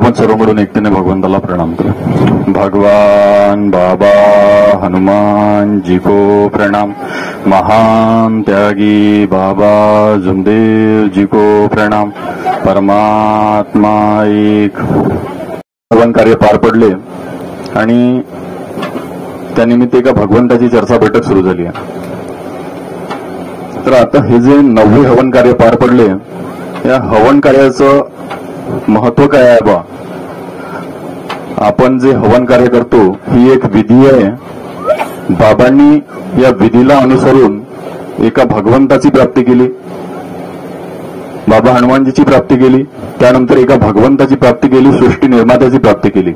आपण सर्व मिळून एकतेने भगवंताला प्रणाम करू। भगवान बाबा हनुमान जी को प्रणाम। महान त्यागी बाबा जुमदेव जी को प्रणाम। परमात्मा एक भगवान कार्य पार पडले आणि त्यानिमित्त एका भगवंताची चर्चा बैठक सुरू झाली आहे। तर आता हे जे 9वे हवन कार्य पार पडले, या हवन कार्याचं महत्व काय आहे बा? आपण जे हवन कार्य करतो ही एक विधी आहे। बाबांनी या विधीला अनुसरून एका भगवंताची प्राप्ती केली, बाबा हनुमानजीची प्राप्ती केली, त्यानंतर एका भगवंताची प्राप्ती केली, सृष्टी निर्मात्याची प्राप्ती केली।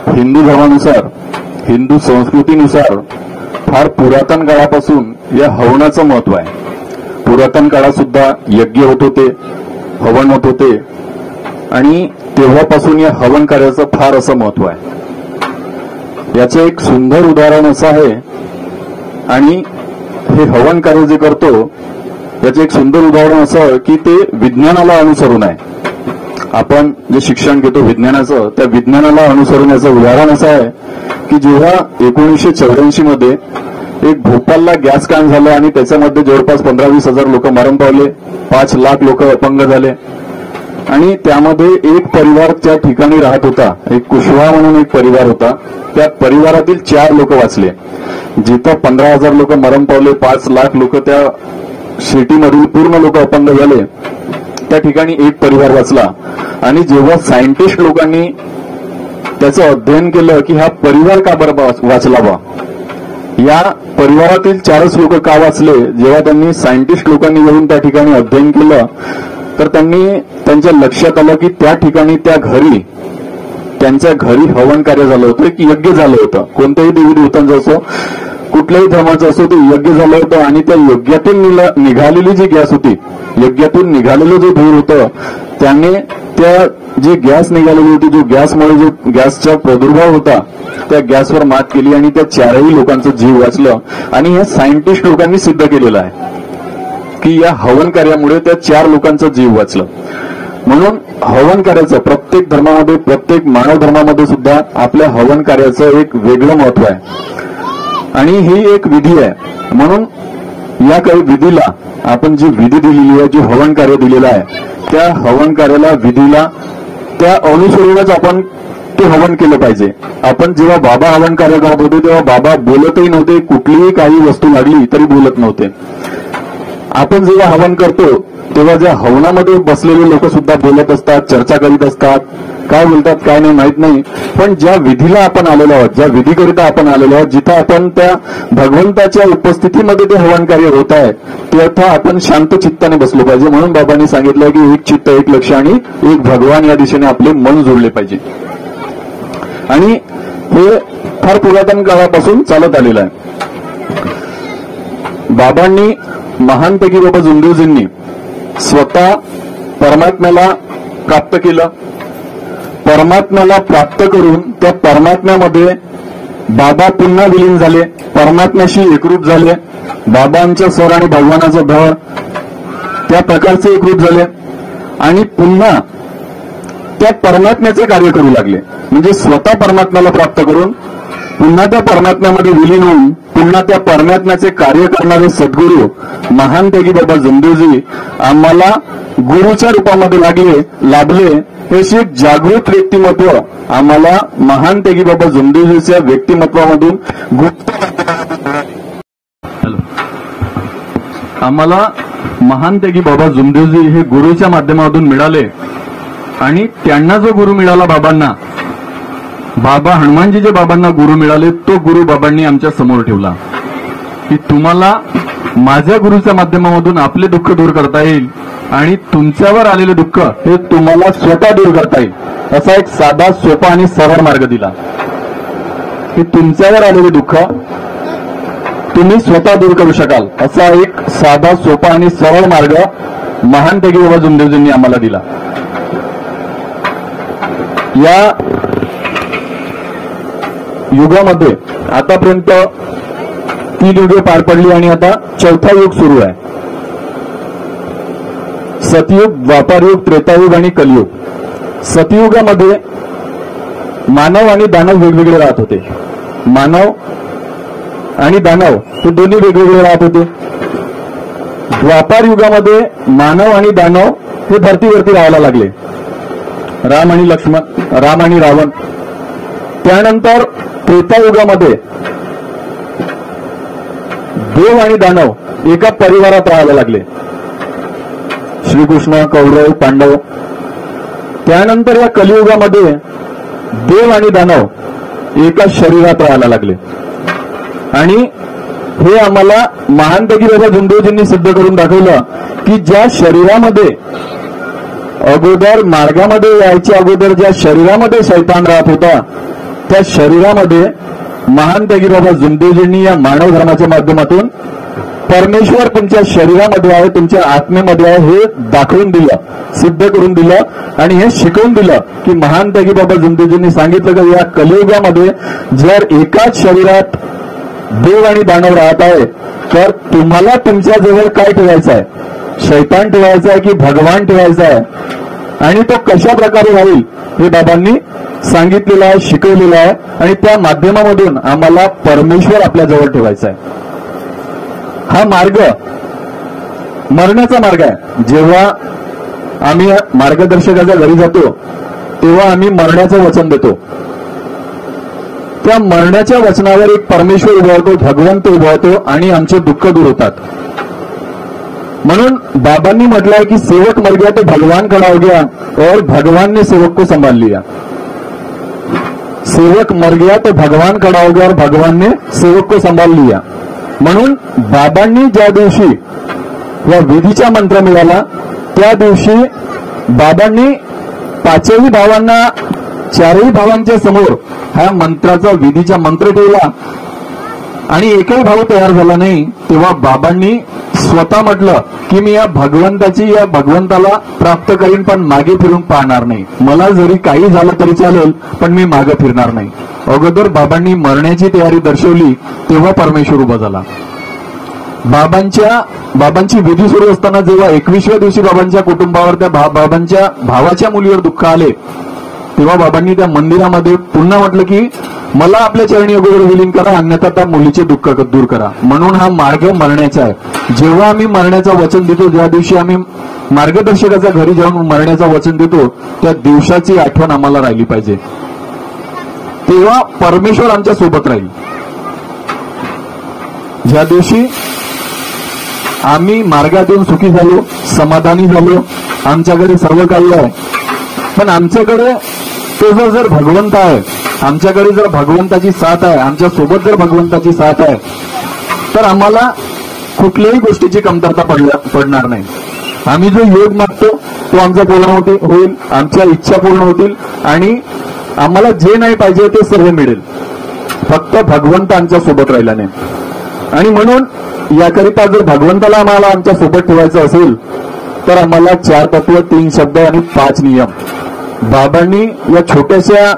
हिंदू धर्मानुसार, हिंदू संस्कृतीनुसार फार पुरातन काळापासून या हवनाचं महत्व आहे। पुरातन काळात सुद्धा यज्ञ होत होते, हवन होत होते आणि तेव्हापासून या हवन कार्याचं फार असं महत्व आहे। याचं एक सुंदर उदाहरण असं आहे आणि हे हवन कार्य जे करतो याचं एक सुंदर उदाहरण असं की ते विज्ञानाला अनुसरून आहे। आपण जे शिक्षण घेतो विज्ञानाचं, त्या विज्ञानाला अनुसरून याचं उदाहरण असं आहे की जेव्हा 1984 मध्ये एक भोपाळला गॅस कांड झालं आणि त्याच्यामध्ये जवळपास 15-20 हजार लोक मरण पावले, 5 लाख लोक अपंग झाले आणि त्यामध्ये एक परिवार त्या ठिकाणी राहत होता, एक कुशवाहा म्हणून एक परिवार होता, त्या परिवारातील 4 लोक वाचले। जिथं 15,000 लोक मरण पावले, 5 लाख लोक त्या सिटीमधील पूर्ण लोक अपंग झाले, त्या ठिकाणी एक परिवार वाचला। आणि जेव्हा सायंटिस्ट लोकांनी त्याचं अध्ययन केलं की हा परिवार का बरं वाचला बा, या परिवारातील 4च लोक का वाचले, जेव्हा त्यांनी सायंटिस्ट लोकांनी येऊन त्या ठिकाणी अध्ययन केलं तर त्यांच्या लक्षात आलं की त्या ठिकाणी त्यांच्या घरी हवन कार्य झालं होतं, की यज्ञ झालं होतं। कोणत्याही देवी देवतांचं असो, कुठल्याही धर्माचं असो, ते यज्ञ झालं होतं आणि त्या यज्ञातून निघालेली जी गॅस होती, यज्ञातून निघालेलं जे धूर होतं, त्याने त्या जी गॅस निघालेली होती, जो गॅसमुळे जो गॅसचा प्रादुर्भाव होता, त्या गॅसवर मात केली आणि त्या 4ही लोकांचं जीव वाचलं। आणि हे सायंटिस्ट लोकांनी सिद्ध केलेलं आहे की या हवन कार्यामुळे त्या 4 लोकांचं जीव वाचलं। म्हणून हवन कार्याचं प्रत्येक धर्मामध्ये, प्रत्येक मानव धर्मामध्ये सुद्धा आपल्या हवन कार्याचं एक वेगळं महत्व आहे आणि ही एक विधी आहे। म्हणून या काही विधीला आपण जी विधी दिलेली आहे, जे हवन कार्य दिलेलं आहे, त्या हवन कार्याला, विधीला त्या अनुसरूनच आपण ते हवन केलं पाहिजे। आपण जेव्हा बाबा हवन कार्य करत होते तेव्हा बाबा बोलतही नव्हते, कुठलीही काही वस्तू लागली तरी बोलत नव्हते। आपण जेव्हा हवन करतो तेव्हा ज्या हवनामध्ये बसलेले लोक सुद्धा बोलत असतात, चर्चा करीत असतात, काय बोलतात काय नाही माहित नाही, पण ज्या विधीला आपण आलेलो आहोत, ज्या विधीकरिता आपण आलेलो आहोत, जिथं आपण त्या भगवंताच्या उपस्थितीमध्ये ते हवन कार्य होत आहे, तिथं आपण शांत चित्ताने बसलो पाहिजे। म्हणून बाबांनी सांगितलं की एक चित्त, एक लक्ष आणि एक भगवान या दिशेने आपले मन जोडले पाहिजे। आणि हे फार पुरातन काळापासून चालत आलेलं आहे। बाबांनी, महानपैकी बाबा जुमदेवजींनी स्वतः परमात्म्याला प्राप्त केलं। परमात्म्याला प्राप्त करून त्या परमात्म्यामध्ये बाबा पुन्हा विलीन झाले, परमात्म्याशी एकरूप झाले। बाबांचं स्वर आणि भगवानाचं धड त्या प्रकारचे एकरूप झाले आणि पुन्हा त्या परमात्म्याचे कार्य करू लागले। म्हणजे स्वतः परमात्म्याला प्राप्त करून पुन्हा त्या परमात्म्यामध्ये विलीन होऊन पुन्हा त्या परमात्म्याचे कार्य करणारे सद्गुरू महानपैकी बाबा जुमदेवजी आम्हाला गुरुच्या रूपामध्ये लाभले। हे एक जागृत व्यक्तिमत्व आम्हाला महानपैकी बाबा जुमदेवजीच्या व्यक्तिमत्वामधून आम्हाला महानपैकी बाबा जुमदेवजी हे गुरुच्या माध्यमातून मिळाले आणि त्यांना जो गुरु मिळाला बाबांना, बाबा हनुमानजी जे बाबांना गुरु मिळाले, तो गुरु बाबांनी आमच्या समोर ठेवला की तुम्हाला माझ्या गुरुच्या माध्यमामधून आपले दुःख दूर करता येईल आणि तुमच्यावर आलेले दुःख हे तुम्हाला स्वतः दूर करता येईल। असा एक साधा, सोपा आणि सरळ मार्ग दिला की तुमच्यावर आलेले दुःख तुम्ही स्वतः दूर करू शकाल, असा एक साधा, सोपा आणि सरळ मार्ग महानपैकी बाबा जुमदेवजींनी आम्हाला दिला। या युगामध्ये आतापर्यंत 3 युगे पार पडली आणि आता 4था युग सुरू आहे। सतयुग, द्वापारयुग, त्रेतायुग आणि कलियुग। सतयुगामध्ये मानव आणि दानव वेगवेगळे राहत होते. मानव आणि दानव हे दोन्ही वेगवेगळे राहत होते. द्वापार युगामध्ये मानव आणि दानव हे धरतीवरती राहायला लागले. राम आणि लक्ष्मण, राम आणि रावण. त्यानंतर त्रेतायुगामध्ये देव आणि दानव एका परिवारात राहायला लागले. श्रीकृष्ण, कौरव, पांडव. त्यानंतर या कलियुगामध्ये देव आणि दानव एका शरीरात राहायला लागले. आणि हे आम्हाला महानतगी बाबा जुमदेवजींनी सिद्ध करून दाखवलं की ज्या शरीरामध्ये अगोदर मार्गामध्ये यायच्या अगोदर ज्या शरीरामध्ये शैतान राहत होता त्या शरीरामध्ये महानतगी बाबा जुमदेवजींनी या मानव धर्माच्या माध्यमातून परमेश्वर तुमच्या शरीरामध्ये आहे, तुमच्या आत्मेमध्ये आहे हे दाखवून दिलं, सिद्ध करून दिलं आणि हे शिकवून दिलं की महानतगी बाबा जुमदेवजींनी सांगितलं की या कलियुगामध्ये जर एकाच शरीरात देव आणि दानव राहत आहे तर तुम्हाला तुमच्या जवळ काय ठेवायचं आहे, शैतान ठेवायचा आहे की भगवान ठेवायचा आहे आणि तो कशा प्रकारे राहील हे बाबांनी सांगितलेलं आहे, शिकवलेलं आहे आणि त्या माध्यमामधून आम्हाला परमेश्वर आपल्या जवळ ठेवायचा आहे. हा मार्ग मरण्याचा मार्ग आहे. जेव्हा आम्ही मार्गदर्शकाच्या घरी जातो तेव्हा आम्ही मरण्याचं वचन देतो. त्या मरण्याच्या वचनावर एक परमेश्वर उभा होतो, भगवंत उभा होतो आणि आमचे दुःख दूर होतात. म्हणून बाबांनी म्हटलंय की सेवक मर गया तो भगवान खड़ा हो गया और भगवान ने सेवक को संभाल लिया. सेवक मर गया तो भगवान खड़ा हो गया और भगवान ने सेवक को संभाल लिया. म्हणून बाबांनी ज्या दिवशी या विधीचा मंत्र मिळाला त्या दिवशी बाबांनी पाचही भावांना, चारही भावांच्या समोर ह्या मंत्राचा विधीचा मंत्र ठेवला आणि एकही भाव तयार झाला नाही. तेव्हा बाबांनी स्वतः म्हटलं की मी या भगवंताला प्राप्त करीन पण मागे फिरून पाहणार नाही. मला जरी काही झालं तरी चालेल पण मी मागे फिरणार नाही. अगोदर बाबांनी मरण्याची तयारी दर्शवली तेव्हा परमेश्वर उभा झाला. बाबांची विधी सुरू असताना जेव्हा 21व्या दिवशी बाबांच्या कुटुंबावर त्या बाबांच्या भावाच्या मुलीवर दुःख आले तेव्हा बाबांनी त्या मंदिरामध्ये पुन्हा म्हटलं की मला आपल्या चरणी अगोदर विलीन करा, अन्यथा त्या मुलीचे दुःख दूर करा. म्हणून हा मार्ग मरण्याचा आहे. जेव्हा आम्ही मरण्याचं वचन देतो, ज्या दिवशी आम्ही मार्गदर्शकाच्या घरी जाऊन मरण्याचं वचन देतो त्या दिवसाची आठवण आम्हाला राहिली पाहिजे. तेव्हा परमेश्वर आमच्या सोबत राहील. ज्या दिवशी आम्ही मार्गातून सुखी झालो, समाधानी झालो, आमच्याकडे सर्व काही आहे पण आमच्याकडे तो जर भगवंत आहे, आमच्याकडे जर भगवंताची साथ आहे, आमच्या सोबत जर भगवंताची साथ आहे तर आम्हाला कुठल्याही गोष्टीची कमतरता पडणार नाही. आम्ही जो योग मागतो तो आमचा पूर्ण होईल, आमच्या इच्छा पूर्ण होतील आणि आम्हाला जे नाही पाहिजे ते सर्व मिळेल. फक्त भगवंत आमच्या सोबत राहिला नाही. आणि म्हणून याकरिता जर भगवंताला आम्हाला आमच्या सोबत ठेवायचं असेल तर आम्हाला 4 तत्व, 3 शब्द आणि 5 नियम बाबांनी या छोट्याशा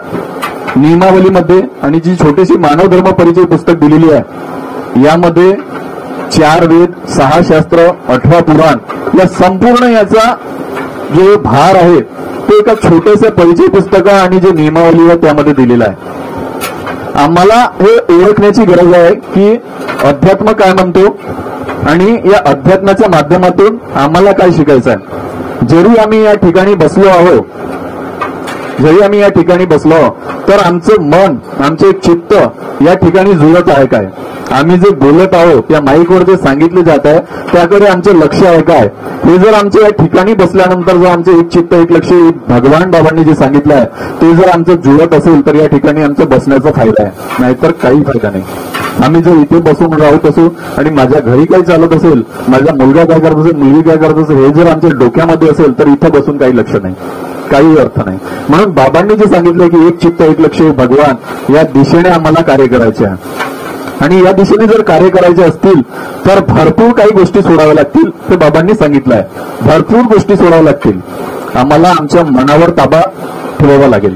नियमावलीमध्ये आणि जी छोटीशी मानव धर्म परिचय पुस्तक दिलेली आहे यामध्ये 4 वेद, 6 शास्त्र, 8 पुराण या संपूर्ण याचा जो भार आहे तो एका छोट्याशा परिचय पुस्तक आणि जे नियमावली आहे त्यामध्ये दिलेला आहे. आम्हाला हे ओळखण्याची गरज आहे की अध्यात्म काय म्हणतो आणि या अध्यात्माच्या माध्यमातून आम्हाला काय शिकायचं आहे. जरी आम्ही या ठिकाणी बसलो आहोत तर आमचं मन, आमचे चित्त या ठिकाणी जुळत आहे काय, आम्ही जे बोलत आहोत या माईकवर जे सांगितले जात आहे त्याकडे आमचे लक्ष आहे काय, हे जर आमच्या या ठिकाणी बसल्यानंतर जर आमचे एक चित्त एक लक्ष भगवान बाबांनी जे सांगितलं आहे ते जर आमचं जुळत असेल तर या ठिकाणी आमचं बसण्याचा फायदा आहे, नाहीतर काही फायदा नाही. आम्ही जर इथे बसून राहत असू आणि माझ्या घरी काही चालत असेल, माझा मुलगा काय करत असेल, मुलगी काय करत असेल हे जर आमच्या डोक्यामध्ये असेल तर इथं बसून काही लक्ष नाही, काही अर्थ नाही. म्हणून बाबांनी जे सांगितलं की एक चित्त एक लक्ष भगवान या दिशेने आम्हाला कार्य करायचे आहे आणि या दिशेने जर कार्य करायचे असतील तर भरपूर काही गोष्टी सोडाव्या लागतील. ते बाबांनी सांगितलंय, भरपूर गोष्टी सोडाव्या लागतील. आम्हाला आमच्या मनावर ताबा ठेवावा लागेल.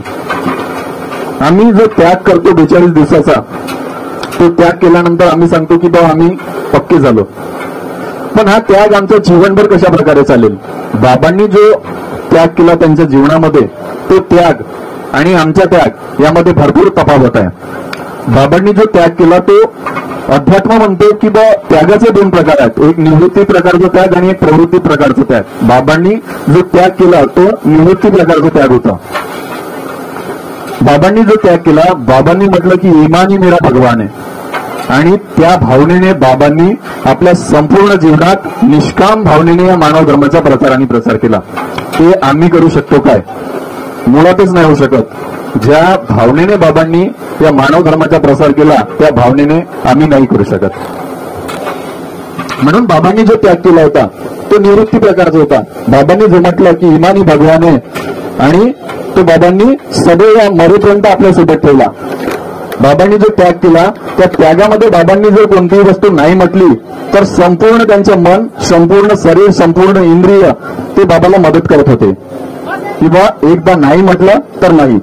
आम्ही जो त्याग करतो 42 दिवसाचा तो त्याग केल्यानंतर आम्ही सांगतो की बा आम्ही पक्के झालो, पण हा त्याग आमच्या जीवनभर कशा प्रकारे चालेल. बाबांनी जो त्याग केला त्यांच्या जीवनामध्ये तो त्याग आणि आमचा त्याग यामध्ये भरपूर तफावत आहे। बाबांनी जो त्याग केला तो अध्यात्म म्हणतो की बा त्यागाचे दोन प्रकार आहेत, एक निवृत्ती प्रकारचा त्याग आणि एक प्रवृत्ती प्रकारचा त्याग। बाबांनी जो त्याग केला तो निवृत्ती प्रकारचा त्याग होता। बाबांनी जो त्याग केला, बाबांनी म्हटलं की ईमान ही मेरा भगवान आहे, आणि त्या भावनेने बाबांनी आपल्या संपूर्ण जीवनात निष्काम भावनेने या मानव धर्माचा प्रचार आणि प्रसार केला। ते आम्ही करू शकतो काय? मुळातच नाही होऊ शकत। ज्या भावनेने बाबांनी या मानव धर्माचा प्रसार केला त्या भावनेने आम्ही नाही करू शकत। म्हणून बाबांनी जो त्याग केला होता तो निवृत्ती प्रकारचा होता। बाबांनी जो म्हटलं की ईमान ही भगवान आहे, आणि तो बाबांनी सदैव या मरेपर्यंत आपल्यासोबत ठेवला। बाबांनी जो त्याग केला त्या त्यागामध्ये बाबांनी जर कोणतीही वस्तू नाही म्हटली तर संपूर्ण त्यांचं मन, संपूर्ण शरीर, संपूर्ण इंद्रिय ते बाबाला मदत करत होते, किंवा एकदा नाही म्हटलं तर नाही।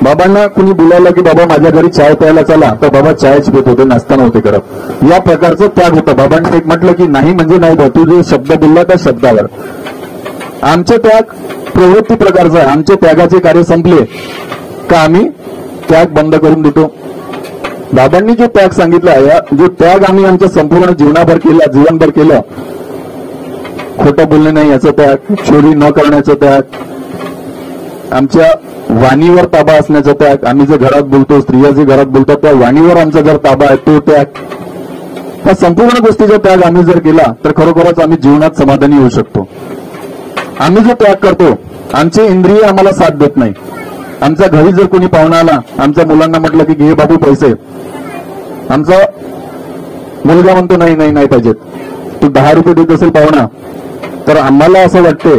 बाबांना कुणी बोलावलं की बाबा माझ्या घरी चाय प्यायला चला, तर बाबा चायच पित होते, नाश्ता नव्हते करत। या प्रकारचं त्याग होतं। बाबांनी एक म्हटलं की नाही म्हणजे नाही, बा तू जे शब्द बोलला त्या शब्दावर। आमचं त्याग प्रवृत्ती प्रकारचा आहे। आमचे त्यागाचे कार्य संपले का आम्ही त्याग बंद करून देतो। बाबांनी जो त्याग सांगितला, जो त्याग आम्ही आमच्या संपूर्ण जीवनाभर केला, जीवनभर केलं, खोटं बोलणे नाही याचा त्याग, चोरी न करण्याचा त्याग, आमच्या वाणीवर ताबा असण्याचा त्याग, आम्ही जे घरात बोलतो, स्त्रिया जे घरात बोलतात त्या वाणीवर आमचा जर ताबा आहे तो त्याग, त्या संपूर्ण गोष्टीचा त्याग आम्ही जर केला तर खरोखरच आम्ही जीवनात समाधानी होऊ शकतो। आम्ही जो त्याग करतो, आमचे इंद्रिय आम्हाला साथ देत नाही। आमच्या घरी जर कोणी पाहुणा आला, आमच्या मुलांना म्हटलं की घे बाबू पैसे, आमचा मुलगा म्हणतो नाही नाही नाही पाहिजेत, तू 10 रुपये देत असेल पाहुणा, तर आम्हाला असं वाटते,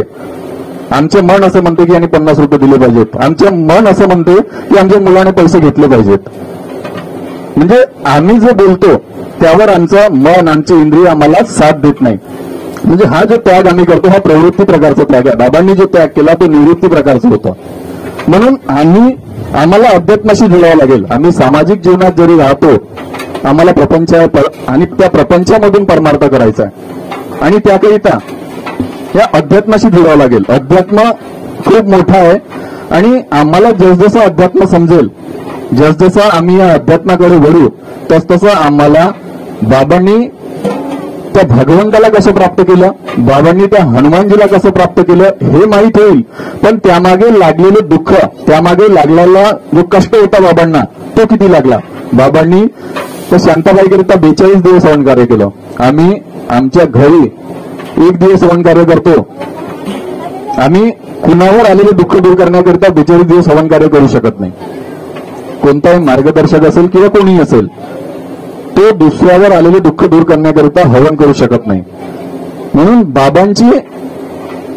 आमचे मन असं म्हणते की यांनी 50 रुपये दिले पाहिजेत, आमचे मन असं म्हणते की आमच्या मुलाने पैसे घेतले पाहिजेत। म्हणजे आम्ही जो बोलतो त्यावर आमचं मन, आमचे इंद्रिय आम्हाला साथ देत नाही। म्हणजे हा जो त्याग आम्ही करतो हा प्रवृत्ती प्रकारचा त्याग आहे। बाबांनी जो त्याग केला तो निवृत्ती प्रकारचा होता। म्हणून आम्हाला अध्यात्माशी जुळावं लागेल। आम्ही सामाजिक जीवनात जरी राहतो, आम्हाला प्रपंच आणि त्या प्रपंचामधून परमार्थ करायचा आहे, आणि त्याकरिता या अध्यात्माशी जुळावं लागेल। अध्यात्म खूप मोठा आहे, आणि आम्हाला जसजसं अध्यात्म समजेल, जसजसं आम्ही या अध्यात्माकडे वळू, तसतसं आम्हाला बाबांनी त्या भगवंताला कसं प्राप्त केलं, बाबांनी त्या हनुमानजीला कसं प्राप्त केलं हे माहीत होईल। पण त्यामागे लागलेले दुःख, त्यामागे लागलेला जो कष्ट होता बाबांना तो किती लागला। बाबांनी त्या शांताबाईकरिता 42 दिवस हवन कार्य केलं। आम्ही आमच्या घरी 1 दिवस हवन कार्य करतो। आम्ही कुणावर आलेले दुःख दूर करण्याकरिता 42 दिवस हवन कार्य करू शकत नाही। कोणताही मार्गदर्शक असेल किंवा कोणीही असेल, तो दुसऱ्यावर आलेले दुःख दूर करण्याकरिता हवन करू शकत नाही। म्हणून बाबांची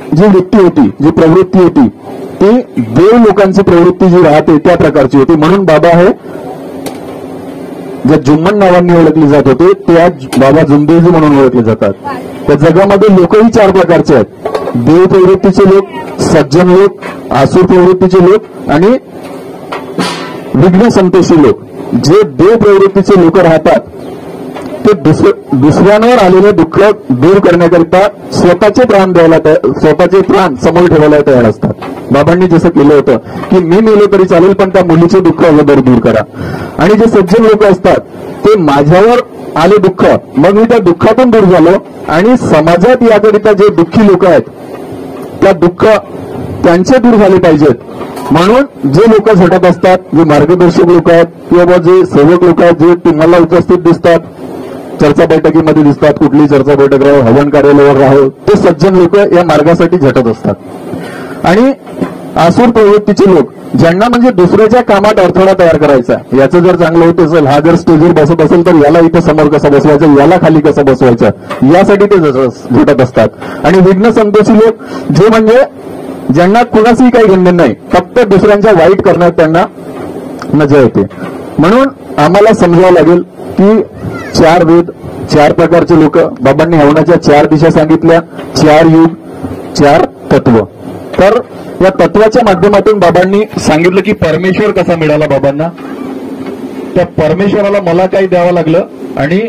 जी वृत्ती होती, जी प्रवृत्ती होती, ती देव लोकांची प्रवृत्ती जी राहते त्या प्रकारची होती। म्हणून बाबा हे ज्या जुम्मन नावांनी ओळखले जात होते ते आज बाबा जुंबेजी म्हणून ओळखले जातात। त्या जगामध्ये लोकही 4 प्रकारचे आहेत, देव प्रवृत्तीचे लोक, सज्जन लोक, आसुर प्रवृत्तीचे लोक आणि विघ्न संतोषी लोक। जे देव प्रवृत्तीचे लोक राहतात ते दुसऱ्यांवर आलेले दुःख दूर करण्याकरिता स्वतःचे प्राण समोर ठेवायला तयार असतात। बाबांनी जसं केलं होतं की मी मेलो तरी चालेल पण त्या मुलीचे दुःख अगोदर दूर करा। आणि जे सज्जन लोक असतात ते माझ्यावर आले दुःख, मग मी त्या दुःखातून दूर झालो, आणि समाजात याकरिता जे दुःखी लोक आहेत त्या दुःख त्यांचे दूर झाले पाहिजेत। म्हणून जे लोक झटत असतात, जे मार्गदर्शक लोक आहेत किंवा जे सेवक लोक आहेत, जे तुम्हाला उपस्थित दिसतात, चर्चा बैठकीमध्ये दिसतात, कुठली चर्चा बैठक राहो, हवन कार्यालयावर राहो, ते सज्जन लोक या मार्गासाठी झटत असतात। आणि आसुर प्रवृत्तीचे लोक, ज्यांना म्हणजे दुसऱ्याच्या कामात अडथळा तयार करायचा, याचं जर चांगलं होत असेल, हा जर स्टेजवर बसत असेल तर याला इथं समोर कसं बसवायचं, याला खाली कसं बसवायचं, यासाठी ते झटत असतात। आणि विघ्न संतोषी लोक, जे म्हणजे ज्यांना कुणाचंही काही घेणं नाही, फक्त दुसऱ्यांच्या वाईट करण्यात त्यांना मजा येते। म्हणून आम्हाला समजावं लागेल की 4 वेद, 4 प्रकारचे लोक, बाबांनी हवनाच्या 4 दिशा सांगितल्या, 4 युग, 4 तत्व। तर या तत्वाच्या माध्यमातून बाबांनी सांगितलं की परमेश्वर कसा मिळाला बाबांना, त्या परमेश्वराला मला काही द्यावं लागलं आणि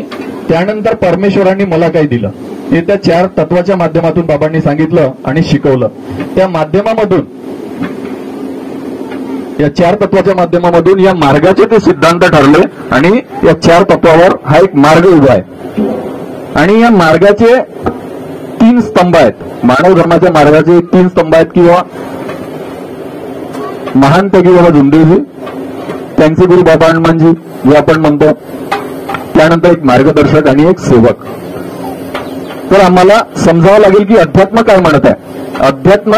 त्यानंतर परमेश्वरांनी मला काही दिलं, हे त्या 4 तत्वाच्या माध्यमातून बाबांनी सांगितलं आणि शिकवलं। त्या माध्यमामधून या 4 तत्वाच्या माध्यमामधून या मार्गाचे ते सिद्धांत ठरले आणि या 4 तत्वावर हा एक मार्ग उभा आहे. आणि या मार्गाचे 3 स्तंभ आहेत. मानव धर्माच्या मार्गाचे 3 स्तंभ आहेत किंवा महान त्यागी बाबा झुंदेजी, त्यांचे गुरु बाबा हनुमानजी जे आपण म्हणतो, त्यानंतर एक मार्गदर्शक आणि एक सेवक. तर आम्हाला समजावं लागेल की अध्यात्म काय म्हणत आहे. अध्यात्म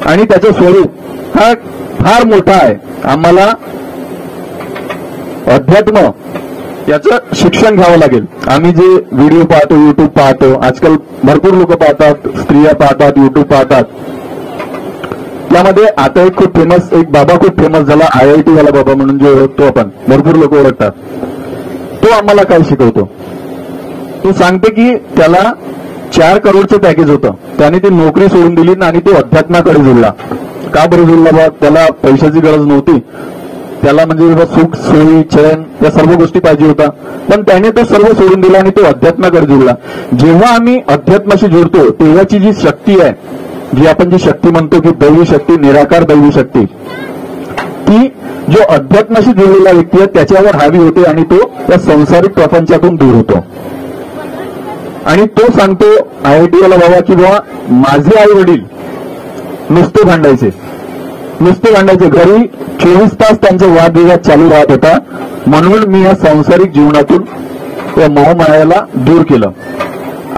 आणि त्याचं स्वरूप हा फार मोठा आहे. आम्हाला अध्यात्म याचं शिक्षण घ्यावं लागेल. आम्ही जे व्हिडिओ पाहतो, युट्यूब पाहतो, आजकाल भरपूर लोक पाहतात, स्त्रिया पाहतात, युट्यूब पाहतात. त्यामध्ये आता एक खूप फेमस एक बाबा खूप फेमस झाला, IIT वाला बाबा म्हणून जो ओळखतो आपण, भरपूर लोक ओळखतात. तो आम्हाला काय शिकवतो, तो सांगते की त्याला 4 करोडचं पॅकेज होतं, त्याने ती नोकरी सोडून दिली आणि तो अध्यात्माकडे जुळला. का बरं जुळला बा? त्याला पैशाची गरज नव्हती, त्याला म्हणजे सुख सोयी चैन या सर्व गोष्टी पाहिजे होता, पण त्याने तो सर्व सोडून दिला आणि तो अध्यात्माकडे जुळला. जेव्हा आम्ही अध्यात्माशी जुळतो तेव्हाची जी शक्ती आहे, जी आपण जी शक्ती म्हणतो की दैवी शक्ती, निराकार दैवी शक्ती, ती जो अध्यात्माशी जुळलेला व्यक्ती आहे त्याच्यावर हावी होते आणि तो त्या संसारिक प्रपंचातून दूर होतो. आणि तो सांगतो IIT वाला बाबा की बाबा माझे आई वडील नुसते भांडायचे, घरी 24 तास त्यांचे वादविवाद चालू राहत होता, म्हणून मी या सांसारिक जीवनातून या मोहमायाला दूर केलं.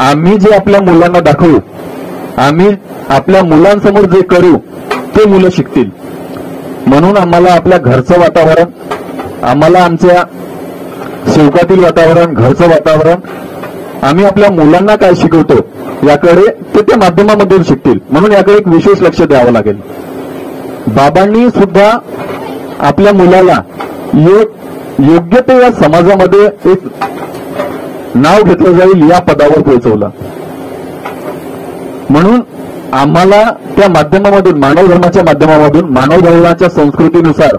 आम्ही जे आपल्या मुलांना दाखवू, आम्ही आपल्या मुलांसमोर जे करू ते मुलं शिकतील. म्हणून आम्हाला आपल्या घरचं वातावरण, आम्हाला आमच्या सेवकातील वातावरण, घरचं वातावरण, आम्ही आपल्या मुलांना काय शिकवतो याकडे ते त्या माध्यमामधून शिकतील. म्हणून याकडे एक विशेष लक्ष द्यावं लागेल. बाबांनी सुद्धा आपल्या मुलाला योग्य ते या समाजामध्ये एक नाव घेतलं जाईल या पदावर पोहोचवलं. म्हणून आम्हाला त्या माध्यमामधून, मानव धर्माच्या माध्यमामधून, मानव धर्माच्या संस्कृतीनुसार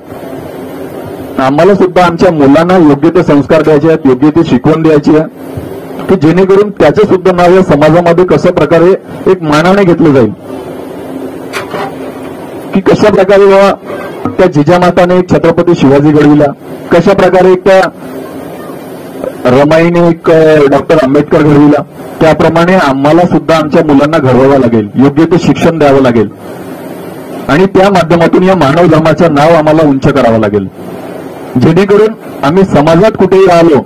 आम्हाला सुद्धा आमच्या मुलांना योग्य ते संस्कार द्यायचे आहेत, योग्य ते शिकवण द्यायची आहे की जेणेकरून त्याचं सुद्धा नाव या समाजामध्ये कशा प्रकारे एक मानाने घेतलं जाईल. की कशा प्रकारे त्या जिजामाताने एक छत्रपती शिवाजी घडविला, कशा प्रकारे एक त्या रमाईने एक डॉक्टर आंबेडकर घडविला, त्याप्रमाणे आम्हाला सुद्धा आमच्या मुलांना घडवावं लागेल, योग्य ते शिक्षण द्यावं लागेल आणि त्या माध्यमातून या मानव धर्माचं नाव आम्हाला उंच करावं लागेल. जेणेकरून आम्ही समाजात कुठेही राहिलो,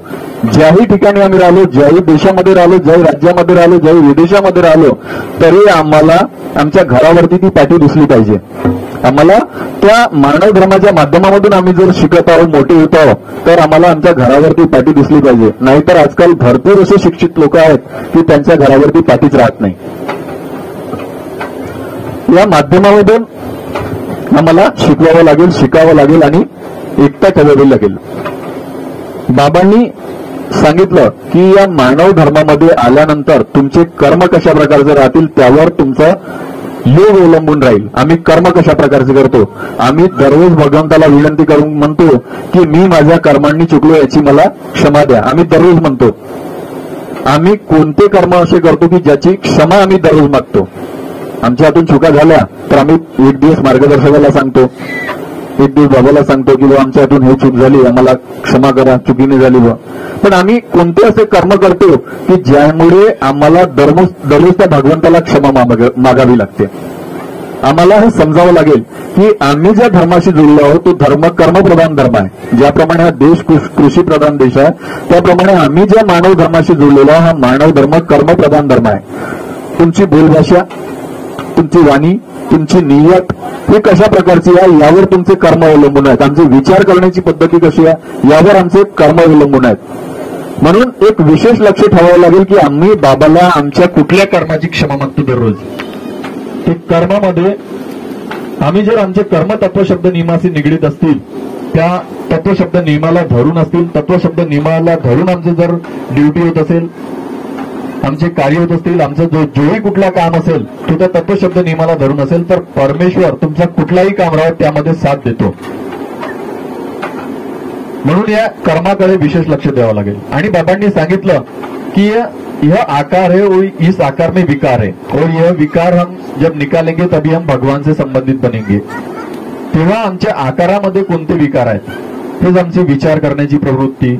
ज्याही ठिकाणी आम्ही राहिलो, ज्याही देशामध्ये राहिलो, ज्याही राज्यामध्ये राहिलो, ज्याही विदेशामध्ये राहिलो, तरी आम्हाला आमच्या घरावरती ती पाठी दिसली पाहिजे. आम्हाला त्या मानव धर्माच्या माध्यमामधून आम्ही जर शिकत आहोत, मोठे होत आहोत, तर आम्हाला आमच्या घरावरती पाठी दिसली पाहिजे. नाहीतर आजकाल भरपूर असे शिक्षित लोक आहेत की त्यांच्या घरावरती पाठीच राहत नाही. या माध्यमामधून आम्हाला शिकवावं लागेल, शिकावं लागेल आणि एकता ठेवावी लागेल. बाबांनी सांगितलं की या मानव धर्मामध्ये आल्यानंतर तुमचे कर्म कशा प्रकारचे राहतील त्यावर तुमचा योग अवलंबून राहील. आम्ही कर्म कशा प्रकारचे करतो, आम्ही दररोज भगवंताला विनंती करून म्हणतो की मी माझ्या कर्मांनी चुकलो, याची मला क्षमा द्या. आम्ही दररोज म्हणतो. आम्ही कोणते कर्म असे करतो की ज्याची क्षमा आम्ही दररोज मागतो. आमच्या हातून चुका झाल्या तर आम्ही एक दिवस मार्गदर्शकाला सांगतो, एक दिवस बाबाला सांगतो की आमच्या हातून हे चूक झाली, आम्हाला क्षमा करा, चुकीने झाली बा. पण आम्ही कोणते असे कर्म करतो की ज्यामुळे आम्हाला दररोज त्या भगवंताला क्षमा मागावी लागते. आम्हाला हे समजावं लागेल की आम्ही ज्या धर्माशी जुळलो आहोत तो धर्म कर्मप्रधान धर्म आहे. ज्याप्रमाणे हा देश कृषीप्रधान देश आहे, त्याप्रमाणे आम्ही ज्या मानव धर्माशी जुळलेलो हा मानव धर्म कर्मप्रधान धर्म आहे. तुमची बोलभाषा, तुमची वाणी, तुमची नियत ही कशा प्रकारची आहे यावर तुमचे कर्म अवलंबून आहेत. आमचे विचार करण्याची पद्धती कशी आहे यावर आमचे कर्म अवलंबून आहेत. म्हणून एक विशेष लक्ष ठेवावं लागेल की आम्ही बाबाला आमच्या कुठल्या कर्माची क्षमा मागतो दररोज. ते कर्मामध्ये आम्ही जर आमचे कर्म तत्वशब्द नियमाशी निगडीत असतील, त्या तत्वशब्द नियमाला धरून असतील, तत्वशब्द नियमाला धरून आमचे जर ड्युटी होत असेल, आमचे कार्य होत असतील, आमचं जोही कुठला काम असेल तो त्या तत्वशब्द नियमाला धरून असेल, तर परमेश्वर तुमचा कुठलाही काम राहत त्यामध्ये साथ देतो. म्हणून या कर्माकडे विशेष लक्ष द्यावं लागेल. आणि बाबांनी सांगितलं कि यह आकार है और इस आकार में विकार है और यह विकार हम जब निकालेंगे तभी हम भगवान से संबंधित बनेंगे. तेव्हा आमच्या आकारामध्ये कोणते विकार आहेत, हेच आमची विचार करण्याची प्रवृत्ती,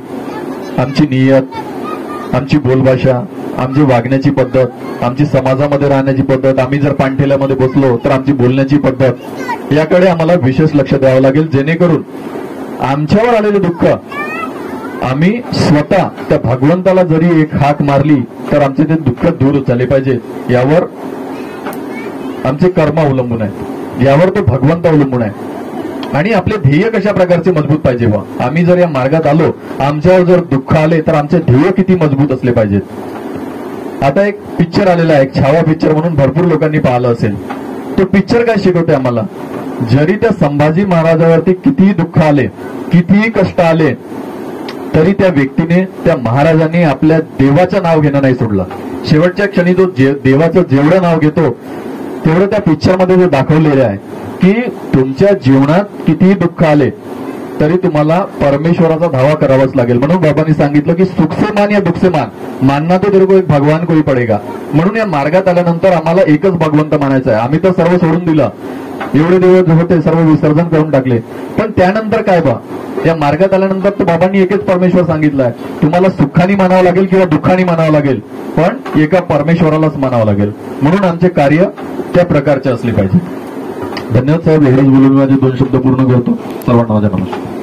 आमची नियत, आमची बोलभाषा, आमची वागण्याची पद्धत, आमची समाजामध्ये राहण्याची पद्धत, आम्ही जर पाणठेल्यामध्ये बसलो तर आमची बोलण्याची पद्धत, याकडे आम्हाला विशेष लक्ष द्यावं लागेल, जेणेकरून आमच्यावर आलेले दुःख आम्ही स्वतः त्या भगवंताला जरी एक हाक मारली तर आमचे ते दुःख दूर झाले पाहिजे. यावर आमचे कर्म अवलंबून आहे, यावर तो भगवंत अवलंबून आहे. आणि आपले ध्येय कशा प्रकारचे मजबूत पाहिजे बा. आम्ही जर या मार्गात आलो, आमच्यावर जर दुःख आले तर आमचे ध्येय किती मजबूत असले पाहिजेत. आता एक पिक्चर आलेला आहे, एक छावा पिक्चर म्हणून भरपूर लोकांनी पाहिलं असेल. तो पिक्चर काय शिकवते आम्हाला, जरी त्या संभाजी महाराजावरती कितीही दुःख आले, कितीही कष्ट आले, तरी त्या व्यक्तीने, त्या महाराजांनी आपल्या देवाचं नाव घेणं नाही सोडलं. शेवटच्या क्षणी तो देवाचं जेवढं नाव घेतो तेवढं त्या पिक्चरमध्ये ते दाखवलेलं आहे की तुमच्या जीवनात कितीही दुःख आले तरी तुम्हाला परमेश्वराचा धावा करावाच लागेल. म्हणून बाबांनी सांगितलं की सुख से मान या दुःख से मान, मानना तो तेरे को एक भगवान कोई पडेगा. म्हणून या मार्गात आल्यानंतर आम्हाला एकच भगवंत मानायचा आहे. आम्ही तर सर्व सोडून दिलं, एवढे दिवस होते सर्व विसर्जन करून टाकले. पण त्यानंतर काय बा, या मार्गात आल्यानंतर तर बाबांनी एकच परमेश्वर सांगितलंय, तुम्हाला सुखाने मानावं लागेल किंवा दुःखाने मानावं लागेल, पण एका परमेश्वरालाच मानावं लागेल. म्हणून आमचे कार्य त्या प्रकारचे असले पाहिजे. धन्यवाद साहेब. एवढंच बोलून माझे 2 शब्द पूर्ण करतो. सर्वांना माझा नमस्कार.